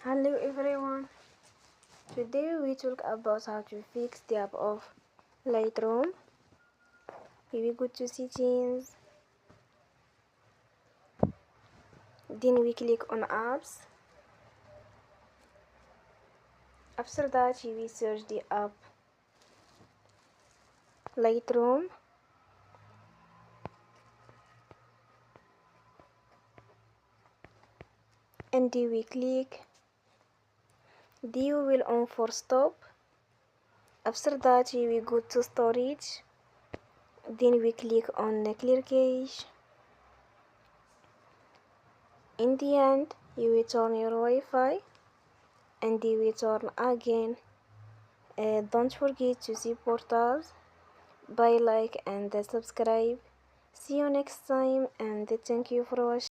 Hello everyone, today we talk about how to fix the app of Lightroom. We will go to settings, then we click on apps. After that we search the app Lightroom, and we click we will on for stop. After that we go to storage, then we click on the clear cache. In the end you will turn your Wi-Fi and you will turn again. Don't forget to support us by like and subscribe. See you next time and thank you for watching.